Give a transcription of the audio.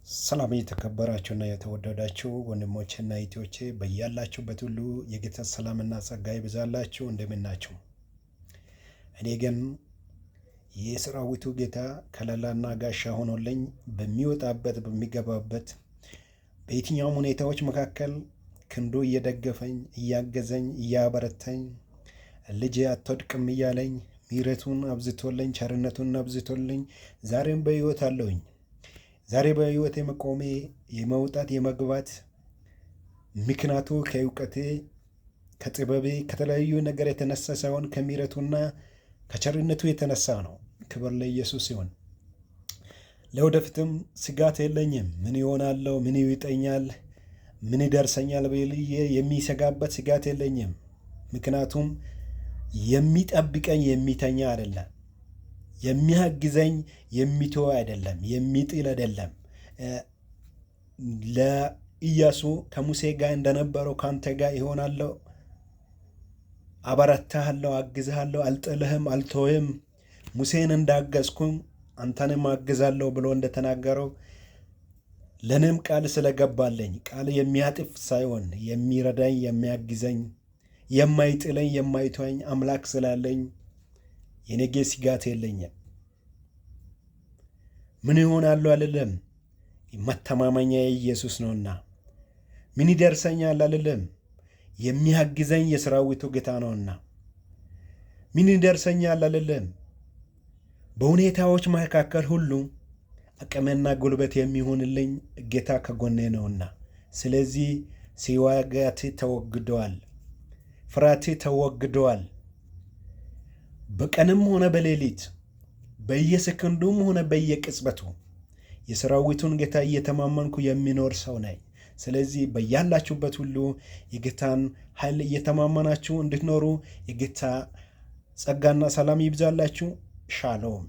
ሰላም የተከበራችሁና የተወደዳችሁ ወንድሞቼና እህቶቼ በያላችሁበት ሁሉ የጌታ ሰላምና ጸጋ ይብዛላችሁ። እንደምን ናችሁ? እኔ ግን የሰራዊቱ ጌታ ከለላና ጋሻ ሆኖልኝ በሚወጣበት በሚገባበት በየትኛውም ሁኔታዎች መካከል ክንዱ እየደገፈኝ እያገዘኝ እያበረታኝ ልጄ አትወድቅም እያለኝ ምሕረቱን አብዝቶልኝ ቸርነቱን አብዝቶልኝ ዛሬም በሕይወት አለሁኝ። ዛሬ በሕይወት የመቆሜ የመውጣት የመግባት ምክንያቱ ከእውቀቴ ከጥበቤ ከተለያዩ ነገር የተነሳ ሳይሆን ከምሕረቱና ከቸርነቱ የተነሳ ነው። ክብር ለኢየሱስ ይሁን። ለወደፊትም ስጋት የለኝም። ምን ይሆናለሁ፣ ምን ይውጠኛል፣ ምን ይደርሰኛል ብዬ የሚሰጋበት ስጋት የለኝም። ምክንያቱም የሚጠብቀኝ የሚተኛ አይደለም፣ የሚያግዘኝ የሚተው አይደለም፣ የሚጥል አይደለም። ለኢያሱ ከሙሴ ጋር እንደነበረው ካንተ ጋር ይሆናለሁ፣ አበረታሃለሁ፣ አግዝሃለሁ፣ አልጥልህም፣ አልተውህም፣ ሙሴን እንዳገዝኩም አንተንም አግዛለሁ ብሎ እንደተናገረው ለእኔም ቃል ስለገባለኝ ቃል የሚያጥፍ ሳይሆን የሚረዳኝ የሚያግዘኝ የማይጥለኝ የማይተወኝ አምላክ ስላለኝ የነገ ስጋት የለኝም። ምን ይሆናሉ አልልም፣ መተማመኛ ኢየሱስ ነውና። ምን ይደርሰኛል አልልም፣ የሚያግዘኝ የሰራዊቱ ጌታ ነውና። ምን ይደርሰኛል አልልም፣ በሁኔታዎች መካከል ሁሉ አቅምና ጉልበት የሚሆንልኝ ጌታ ከጎኔ ነውና። ስለዚህ ስጋቴ ተወግደዋል፣ ፍርሃቴ ተወግደዋል። በቀንም ሆነ በሌሊት በየሰከንዱም ሆነ በየቅጽበቱ የሰራዊቱን ጌታ እየተማመንኩ የሚኖር ሰው ነኝ። ስለዚህ በያላችሁበት ሁሉ የጌታን ኃይል እየተማመናችሁ እንድትኖሩ የጌታ ጸጋና ሰላም ይብዛላችሁ። ሻሎም